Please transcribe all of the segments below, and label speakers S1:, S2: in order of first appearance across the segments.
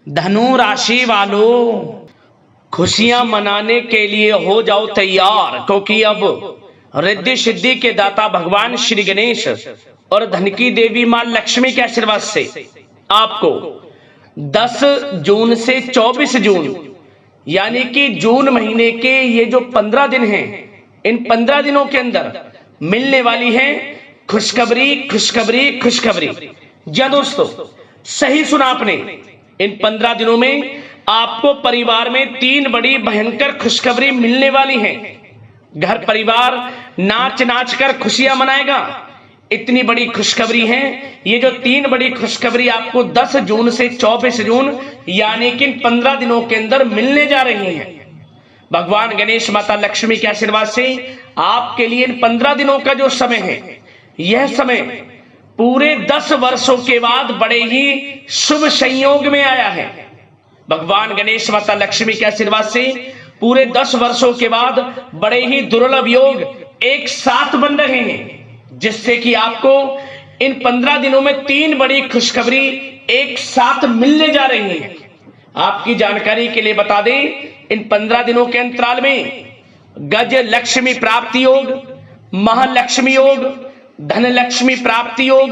S1: धनु राशि वालों, खुशियां मनाने के लिए हो जाओ तैयार, क्योंकि अब रिद्धि सिद्धि के दाता भगवान श्री गणेश और धन की देवी मां लक्ष्मी के आशीर्वाद से आपको 10 जून से 24 जून यानी कि जून महीने के ये जो 15 दिन हैं, इन 15 दिनों के अंदर मिलने वाली है खुशखबरी खुशखबरी खुशखबरी। जी दोस्तों, सही सुना आपने। इन 15 दिनों में आपको परिवार में 3 बड़ी भयंकर खुशखबरी मिलने वाली है। घर परिवार नाच नाच कर खुशियां मनाएगा। इतनी बड़ी खुशखबरी है। ये जो 3 बड़ी खुशखबरी आपको 10 जून से 24 जून यानी कि 15 दिनों के अंदर मिलने जा रही हैं। भगवान गणेश माता लक्ष्मी के आशीर्वाद से आपके लिए इन 15 दिनों का जो समय है, यह समय पूरे 10 वर्षों के बाद बड़े ही शुभ संयोग में आया है। भगवान गणेश माता लक्ष्मी के आशीर्वाद से पूरे 10 वर्षों के बाद बड़े ही दुर्लभ योग एक साथ बन रहे हैं, जिससे कि आपको इन 15 दिनों में 3 बड़ी खुशखबरी एक साथ मिलने जा रही हैं। आपकी जानकारी के लिए बता दें, इन 15 दिनों के अंतराल में गज लक्ष्मी प्राप्ति योग, महालक्ष्मी योग, धन लक्ष्मी प्राप्ति योग,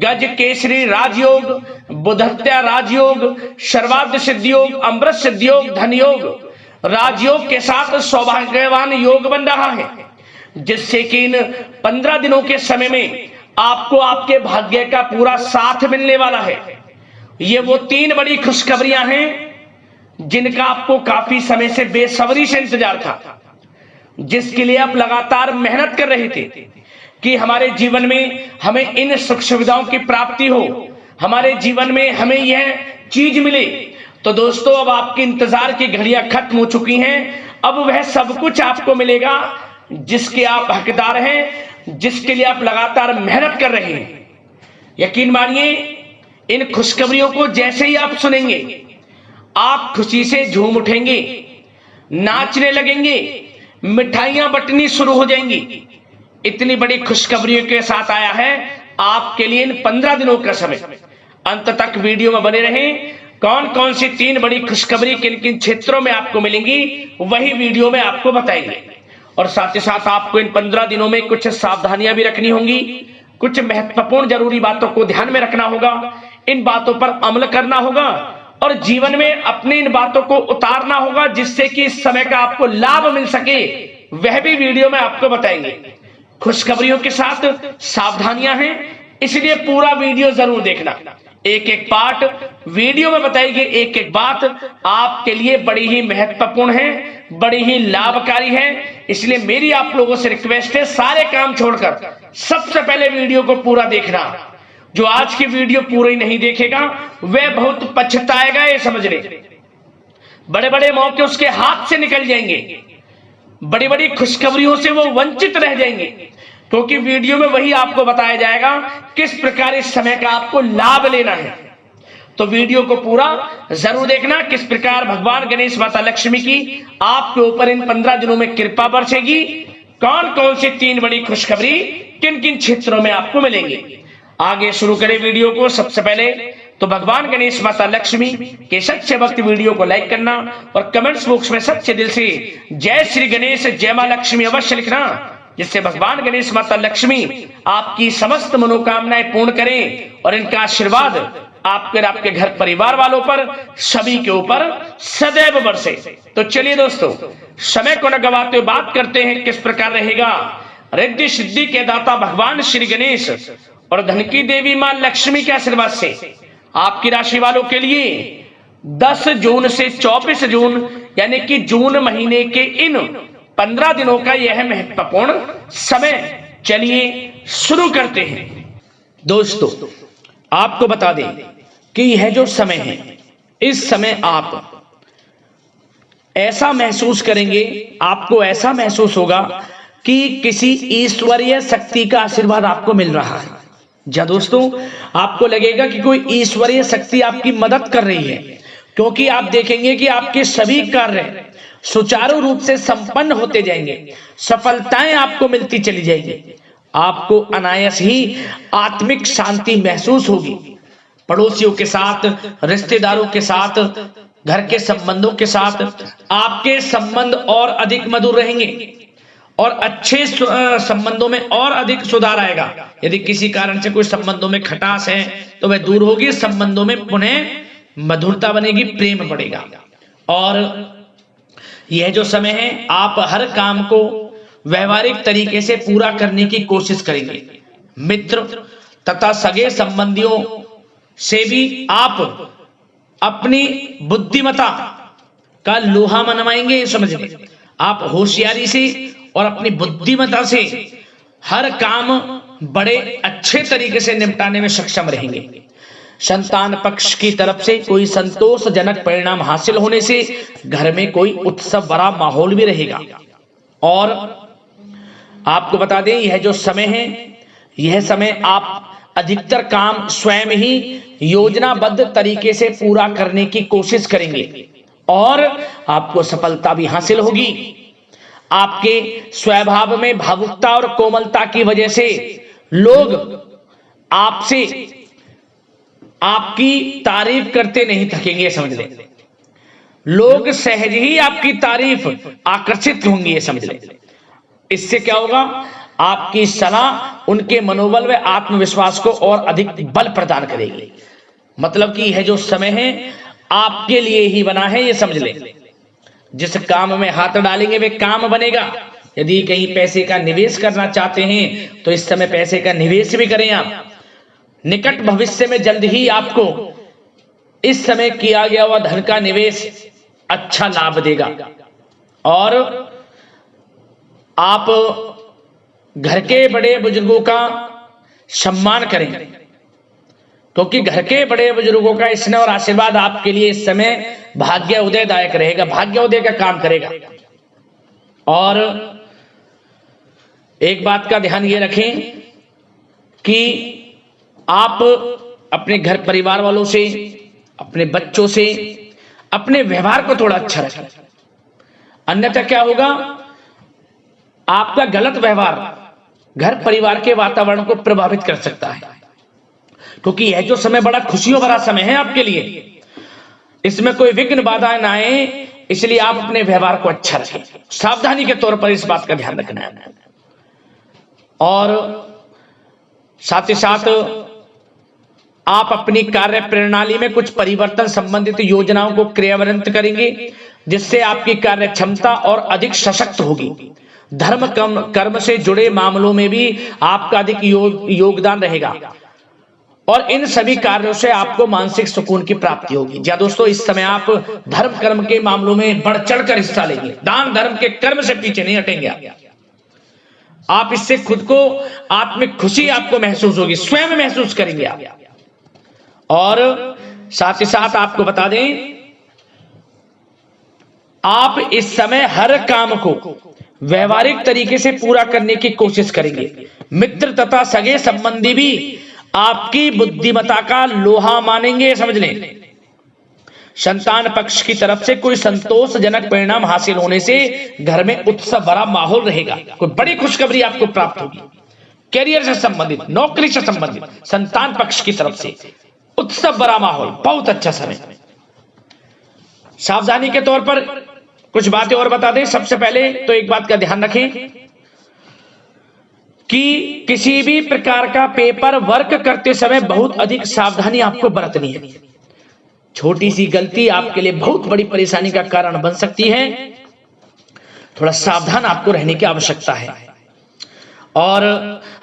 S1: गज केसरी राजयोग, बुधत्या राजयोग, सर्वार्थ सिद्धि योग, अमृत सिद्धि योग, धन योग, राजयोग के साथ सौभाग्यवान योग बन रहा है, जिससे कि इन 15 दिनों के समय में आपको आपके भाग्य का पूरा साथ मिलने वाला है। ये वो 3 बड़ी खुशखबरियां हैं जिनका आपको काफी समय से बेसब्री से इंतजार था, जिसके लिए आप लगातार मेहनत कर रहे थे कि हमारे जीवन में हमें इन सुख सुविधाओं की प्राप्ति हो, हमारे जीवन में हमें यह चीज मिले। तो दोस्तों, अब आपके इंतजार की घड़ियां खत्म हो चुकी हैं। अब वह सब कुछ आपको मिलेगा जिसके आप हकदार हैं, जिसके लिए आप लगातार मेहनत कर रहे हैं। यकीन मानिए, इन खुशखबरियों को जैसे ही आप सुनेंगे, आप खुशी से झूम उठेंगे, नाचने लगेंगे, मिठाइयां बंटनी शुरू हो जाएंगी। इतनी बड़ी खुशखबरियों के साथ आया है आपके लिए इन 15 दिनों का समय। अंत तक वीडियो में बने रहें। कौन कौन सी 3 बड़ी खुशखबरी किन किन क्षेत्रों में आपको मिलेंगी, वही वीडियो में आपको बताएंगे। और साथ ही साथ आपको इन 15 दिनों में कुछ सावधानियां भी रखनी होंगी, कुछ महत्वपूर्ण जरूरी बातों को ध्यान में रखना होगा, इन बातों पर अमल करना होगा और जीवन में अपनी इन बातों को उतारना होगा, जिससे कि इस समय का आपको लाभ मिल सके। वह भी वीडियो में आपको बताएंगे। खुशखबरियों के साथ सावधानियां हैं, इसलिए पूरा वीडियो जरूर देखना। एक एक पार्ट वीडियो में बताई गई एक एक बात आपके लिए बड़ी ही महत्वपूर्ण है, बड़ी ही लाभकारी है। इसलिए मेरी आप लोगों से रिक्वेस्ट है, सारे काम छोड़कर सबसे पहले वीडियो को पूरा देखना। जो आज की वीडियो पूरी नहीं देखेगा वह बहुत पछताएगा, ये समझ ले। बड़े बड़े मौके उसके हाथ से निकल जाएंगे, बड़ी बड़ी खुशखबरियों से वो वंचित रह जाएंगे, क्योंकि वीडियो में वही आपको बताया जाएगा किस प्रकार इस समय का आपको लाभ लेना है। तो वीडियो को पूरा जरूर देखना, किस प्रकार भगवान गणेश माता लक्ष्मी की आपके ऊपर इन 15 दिनों में कृपा बरसेगी, कौन कौन सी 3 बड़ी खुशखबरी किन किन क्षेत्रों में आपको मिलेंगी। आगे शुरू करें वीडियो को। सबसे पहले तो भगवान गणेश माता लक्ष्मी के सच्चे भक्त वीडियो को लाइक करना और कमेंट्स बॉक्स में सच्चे दिल से जय श्री गणेश जय मां लक्ष्मी अवश्य लिखना, जिससे भगवान गणेश माता लक्ष्मी आपकी समस्त मनोकामनाएं पूर्ण करें और इनका आशीर्वाद आपके और आपके घर परिवार वालों पर सभी के ऊपर सदैव बरसे। तो चलिए दोस्तों, समय को न गवाते हुए बात करते हैं किस प्रकार रहेगा रिद्धि सिद्धि के दाता भगवान श्री गणेश और धन की देवी मां लक्ष्मी के आशीर्वाद से आपकी राशि वालों के लिए 10 जून से 24 जून यानी कि जून महीने के इन 15 दिनों का यह महत्वपूर्ण समय। चलिए शुरू करते हैं। दोस्तों, आपको बता दें कि यह जो समय है, इस समय आप ऐसा महसूस करेंगे, आपको ऐसा महसूस होगा कि किसी ईश्वरीय शक्ति का आशीर्वाद आपको मिल रहा है। जी दोस्तों, आपको लगेगा कि कोई ईश्वरीय शक्ति आपकी मदद कर रही है, क्योंकि आप देखेंगे कि आपके सभी कार्य सुचारू रूप से संपन्न होते जाएंगे, सफलताएं आपको मिलती चली जाएंगी, आपको अनायास ही आत्मिक शांति महसूस होगी। पड़ोसियों के साथ, रिश्तेदारों के साथ, घर के संबंधों के साथ आपके संबंध और अधिक मधुर रहेंगे और अच्छे संबंधों में और अधिक सुधार आएगा। यदि किसी कारण से कोई संबंधों में खटास है तो वह दूर होगी, संबंधों में पुनः मधुरता बनेगी, प्रेम बढ़ेगा। और यह जो समय है आप हर काम को व्यवहारिक तरीके से पूरा करने की कोशिश करेंगे। मित्र तथा सगे संबंधियों से भी आप अपनी बुद्धिमत्ता का लोहा मनवाएंगे। समझिए, आप होशियारी से और अपनी बुद्धिमत्ता से हर काम बड़े अच्छे तरीके से निपटाने में सक्षम रहेंगे। संतान पक्ष की तरफ से कोई संतोषजनक परिणाम हासिल होने से घर में कोई उत्सव भरा माहौल भी रहेगा। और आपको बता दें, यह जो समय है, यह समय आप अधिकतर काम स्वयं ही योजनाबद्ध तरीके से पूरा करने की कोशिश करेंगे और आपको सफलता भी हासिल होगी। आपके स्वभाव में भावुकता और कोमलता की वजह से लोग आपसे आपकी तारीफ करते नहीं थकेंगे। समझ ले, लोग सहज ही आपकी तारीफ आकर्षित होंगे। समझ ले, इससे क्या होगा, आपकी सलाह उनके मनोबल व आत्मविश्वास को और अधिक बल प्रदान करेगी। मतलब कि यह जो समय है आपके लिए ही बना है, ये समझ ले। जिस काम में हाथ डालेंगे वे काम बनेगा। यदि कहीं पैसे का निवेश करना चाहते हैं तो इस समय पैसे का निवेश भी करें आप। निकट भविष्य में जल्द ही आपको इस समय किया गया हुआ धन का निवेश अच्छा लाभ देगा। और आप घर के बड़े बुजुर्गों का सम्मान करें, क्योंकि घर के बड़े बुजुर्गों का स्नेह और आशीर्वाद आपके लिए इस समय भाग्य उदयदायक रहेगा, भाग्य उदय का काम करेगा। और एक बात का ध्यान ये रखें कि आप अपने घर परिवार वालों से, अपने बच्चों से अपने व्यवहार को थोड़ा अच्छा रखें। अन्यथा क्या होगा, आपका गलत व्यवहार घर परिवार के वातावरण को प्रभावित कर सकता है। क्योंकि यह जो समय बड़ा खुशियों भरा समय है आपके लिए, इसमें कोई विघ्न बाधा ना आए, इसलिए आप अपने व्यवहार को अच्छा रखें। सावधानी के तौर पर इस बात का ध्यान रखना है। और साथ ही साथ आप अपनी कार्य प्रणाली में कुछ परिवर्तन संबंधित योजनाओं को क्रियान्वित करेंगे, जिससे आपकी कार्य क्षमता और अधिक सशक्त होगी। धर्म कर्म से जुड़े मामलों में भी आपका अधिक योगदान रहेगा और इन सभी कार्यों से आपको मानसिक सुकून की प्राप्ति होगी। जी दोस्तों, इस समय आप धर्म कर्म के मामलों में बढ़ चढ़कर हिस्सा लेंगे। दान धर्म के कर्म से पीछे नहीं हटेंगे आप। इससे खुद को आत्मिक खुशी आपको महसूस होगी, स्वयं महसूस करेंगे आप। और साथ ही साथ आपको बता दें, आप इस समय हर काम को व्यवहारिक तरीके से पूरा करने की कोशिश करेंगे। मित्र तथा सगे संबंधी भी आपकी बुद्धिमत्ता का लोहा मानेंगे। समझ लें, संतान पक्ष की तरफ से कोई संतोषजनक परिणाम हासिल होने से घर में उत्सव भरा माहौल रहेगा। कोई बड़ी खुशखबरी आपको प्राप्त होगी। कैरियर से संबंधित, नौकरी से संबंधित, संतान पक्ष की तरफ से उत्सव भरा माहौल, बहुत अच्छा समय। सावधानी के तौर पर कुछ बातें और बता दें। सबसे पहले तो एक बात का ध्यान रखें कि किसी भी प्रकार का पेपर वर्क करते समय बहुत अधिक सावधानी आपको बरतनी है। छोटी सी गलती आपके लिए बहुत बड़ी परेशानी का कारण बन सकती है। थोड़ा सावधान आपको रहने की आवश्यकता है। और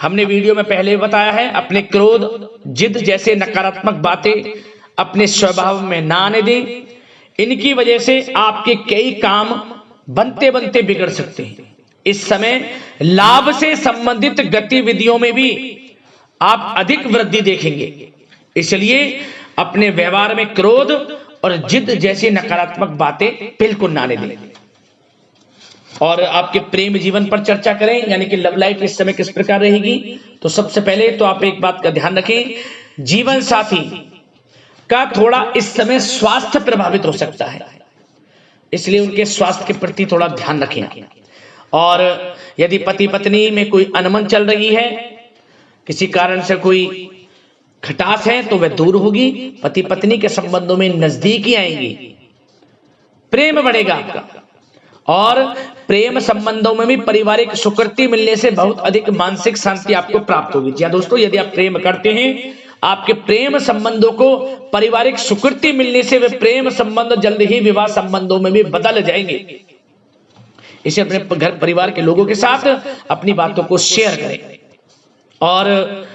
S1: हमने वीडियो में पहले बताया है, अपने क्रोध, जिद जैसे नकारात्मक बातें अपने स्वभाव में ना आने दें। इनकी वजह से आपके कई काम बनते बनते बिगड़ सकते हैं। इस समय लाभ से संबंधित गतिविधियों में भी आप अधिक वृद्धि देखेंगे, इसलिए अपने व्यवहार में क्रोध और जिद जैसी नकारात्मक बातें बिल्कुल ना आने दें। और आपके प्रेम जीवन पर चर्चा करें, यानी कि लव लाइफ इस समय किस प्रकार रहेगी। तो सबसे पहले तो आप एक बात का ध्यान रखें, जीवन साथी का थोड़ा इस समय स्वास्थ्य प्रभावित हो सकता है, इसलिए उनके स्वास्थ्य के प्रति थोड़ा ध्यान रखें। और यदि पति पत्नी में कोई अनबन चल रही है, किसी कारण से कोई खटास है तो वह दूर होगी, पति पत्नी के संबंधों में नजदीकी आएंगी, प्रेम बढ़ेगा आपका। और प्रेम संबंधों में भी पारिवारिक स्वीकृति मिलने से बहुत अधिक मानसिक शांति आपको प्राप्त होगी। जी दोस्तों, यदि आप प्रेम करते हैं, आपके प्रेम संबंधों को पारिवारिक स्वीकृति मिलने से वे प्रेम संबंध जल्द ही विवाह संबंधों में भी बदल जाएंगे। इसे अपने घर परिवार के लोगों के साथ अपनी बातों को शेयर करें। और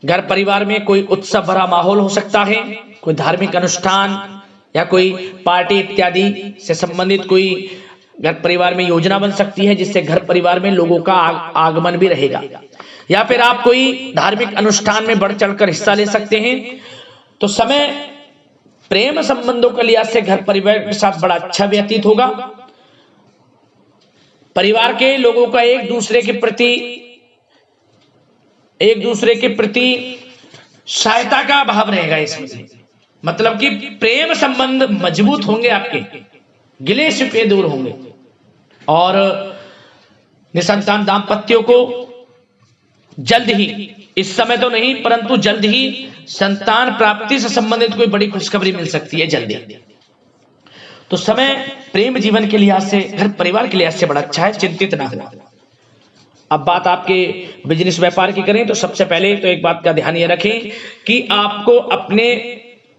S1: घर परिवार में कोई उत्सव भरा माहौल हो सकता है, कोई धार्मिक अनुष्ठान या कोई पार्टी इत्यादि से संबंधित कोई घर परिवार में योजना बन सकती है, जिससे घर परिवार में लोगों का आगमन भी रहेगा। या फिर आप कोई धार्मिक अनुष्ठान में बढ़ चढ़कर हिस्सा ले सकते हैं। तो समय प्रेम संबंधों के लिहाज से घर परिवार के साथ बड़ा अच्छा व्यतीत होगा। परिवार के लोगों का एक दूसरे के प्रति सहायता का भाव रहेगा इसमें, मतलब कि प्रेम संबंध मजबूत होंगे, आपके गिले शिकवे दूर होंगे। और निसंतान दाम्पत्यों को जल्द ही, इस समय तो नहीं परंतु जल्द ही संतान प्राप्ति से संबंधित कोई बड़ी खुशखबरी मिल सकती है जल्दी। तो समय प्रेम जीवन के लिहाज से, घर परिवार के लिहाज से बड़ा अच्छा है, चिंतित ना हो। अब बात आपके बिजनेस व्यापार की करें तो सबसे पहले तो एक बात का ध्यान ये रखें कि आपको अपने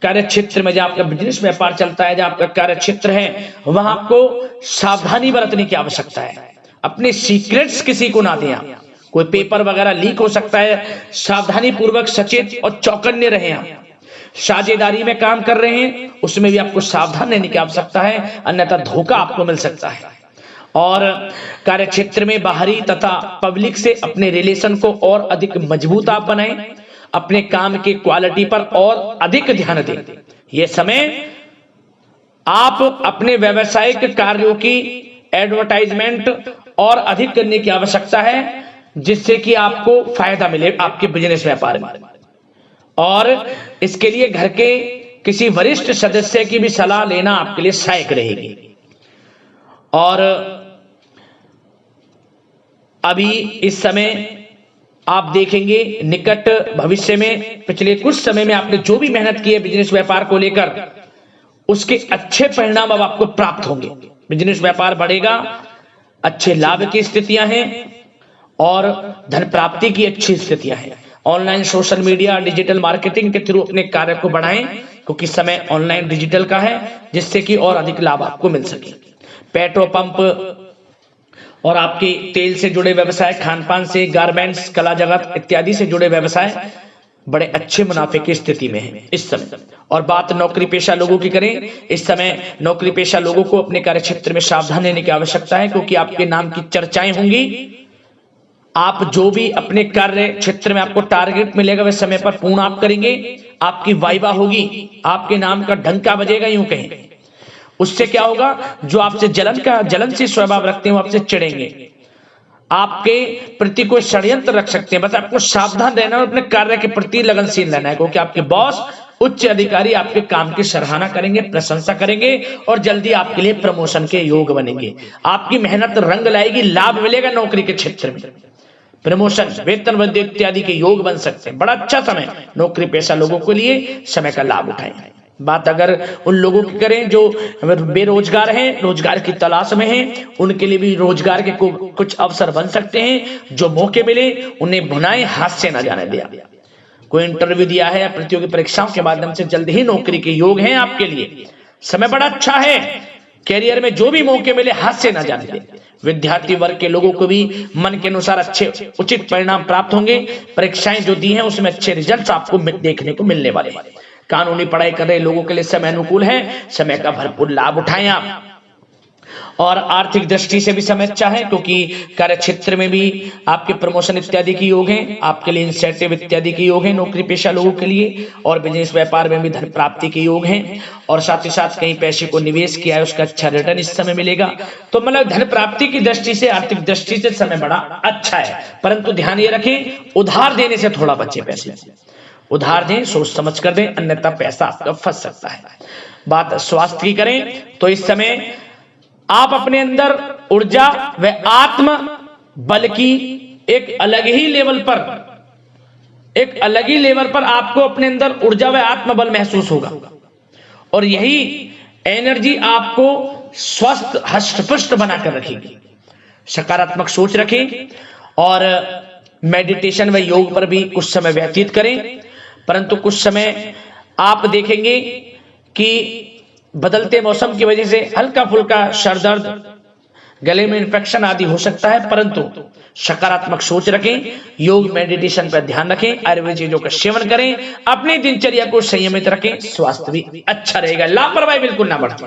S1: कार्य क्षेत्र में, जहां आपका बिजनेस व्यापार चलता है, जहां आपका कार्य क्षेत्र है, वहां आपको सावधानी बरतने की आवश्यकता है। अपने सीक्रेट्स किसी को ना दें आप। कोई पेपर वगैरह लीक हो सकता है, सावधानी पूर्वक सचेत और चौकन्ने रहें आप। साझेदारी में काम कर रहे हैं उसमें भी आपको सावधान रहने की आवश्यकता है, अन्यथा धोखा आपको मिल सकता है। और कार्य क्षेत्र में बाहरी तथा पब्लिक से अपने रिलेशन को और अधिक मजबूत आप बनाएं। अपने काम की क्वालिटी पर और अधिक ध्यान दें। यह समय आप अपने व्यावसायिक कार्यों की एडवर्टाइजमेंट और अधिक करने की आवश्यकता है, जिससे कि आपको फायदा मिले आपके बिजनेस व्यापार में। और इसके लिए घर के किसी वरिष्ठ सदस्य की भी सलाह लेना आपके लिए सहायक रहेगी। और अभी इस समय आप देखेंगे निकट भविष्य में, पिछले कुछ समय में आपने जो भी मेहनत की है बिजनेस व्यापार को लेकर, उसके अच्छे परिणाम अब आपको प्राप्त होंगे। बिजनेस व्यापार बढ़ेगा, अच्छे लाभ की स्थितियां हैं और धन प्राप्ति की अच्छी स्थितियां हैं। Online social media digital marketing के थ्रू अपने कार्य को बढ़ाएं, क्योंकि समय ऑनलाइन डिजिटल का है, जिससे कि और अधिक लाभ आपको मिल सके। पेट्रोल पंप और आपके तेल से जुड़े व्यवसाय, खान पान से, गारमेंट्स, कला जगत इत्यादि से जुड़े व्यवसाय बड़े अच्छे मुनाफे की स्थिति में है इस समय। और बात नौकरी पेशा लोगों की करें, इस समय नौकरी पेशा लोगों को अपने कार्य क्षेत्र में सावधान रहने की आवश्यकता है, क्योंकि आपके नाम की चर्चाएं होंगी। आप जो भी अपने कार्य क्षेत्र में आपको टारगेट मिलेगा वह समय पर पूर्ण आप करेंगे। आपकी वाइवा होगी, आपके नाम का डंका बजेगा, यूं कहें। उससे क्या होगा, जो आपसे जलनशील स्वभाव रखते हैं वो आपसे चिढ़ेंगे, आपके प्रति कोई षड्यंत्र रख सकते हैं। बस आपको सावधान रहना और अपने कार्य के प्रति लगनशील रहना है, क्योंकि आपके बॉस, उच्च अधिकारी आपके काम की सराहना करेंगे, प्रशंसा करेंगे और जल्दी आपके लिए प्रमोशन के योग बनेंगे। आपकी मेहनत रंग लाएगी, लाभ मिलेगा नौकरी के क्षेत्र में, प्रमोशन, वेतन वृद्धि इत्यादि के योग बन सकते हैं। बड़ा अच्छा समय नौकरी पेशा लोगों के लिए, समय का लाभ उठाएं। बात अगर उन लोगों की करें जो बेरोजगार हैं, रोजगार की तलाश में हैं, उनके लिए भी रोजगार के कुछ अवसर बन सकते हैं। जो मौके मिले उन्हें भुनाएं, हाथ से न जाने दिया। कोई इंटरव्यू दिया है या प्रतियोगी परीक्षाओं के माध्यम से जल्द ही नौकरी के योग हैं आपके लिए। समय बड़ा अच्छा है, कैरियर में जो भी मौके मिले हाथ से न जाने दें। विद्यार्थी वर्ग के लोगों को भी मन के अनुसार अच्छे उचित परिणाम प्राप्त होंगे। परीक्षाएं जो दी हैं उसमें अच्छे रिजल्ट आपको देखने को मिलने वाले हैं। कानूनी पढ़ाई कर रहे लोगों के लिए समय अनुकूल है, समय का भरपूर लाभ उठाएं आप। और आर्थिक दृष्टि से भी समय अच्छा है, क्योंकि कार्य क्षेत्र में भी आपके प्रमोशन इत्यादि की योग हैं, आपके लिए इंसेंटिव इत्यादि के योग हैं नौकरी पेशा लोगों के लिए। और बिजनेस व्यापार में भी धन प्राप्ति के योग हैं, और साथ ही साथ कहीं पैसे को निवेश किया है उसका अच्छा रिटर्न इस समय मिलेगा। तो मतलब धन प्राप्ति की दृष्टि से, आर्थिक दृष्टि से समय बड़ा अच्छा है। परंतु ध्यान ये रखें, उधार देने से थोड़ा बचे। पैसे उधार दें, सोच समझ कर दें, अन्यथा पैसा आपका फंस सकता है। बात स्वास्थ्य की करें तो इस समय आप अपने अंदर ऊर्जा व आत्म बल की एक अलग ही लेवल पर एक अलग ही लेवल पर आपको अपने अंदर ऊर्जा व आत्मबल महसूस होगा और यही एनर्जी आपको स्वस्थ हष्ट-पुष्ट बनाकर रखेगी। सकारात्मक सोच रखें और मेडिटेशन व योग पर भी कुछ समय व्यतीत करें, परंतु कुछ समय आप देखेंगे कि बदलते मौसम की वजह से हल्का फुल्का सर दर्द, गले में इन्फेक्शन आदि हो सकता है, परंतु सकारात्मक सोच रखें, योग मेडिटेशन पर ध्यान रखें, आयुर्वेद चीजों का सेवन करें, अपनी दिनचर्या को संयमित रखें, स्वास्थ्य भी अच्छा रहेगा, लापरवाही बिल्कुल ना बरतें।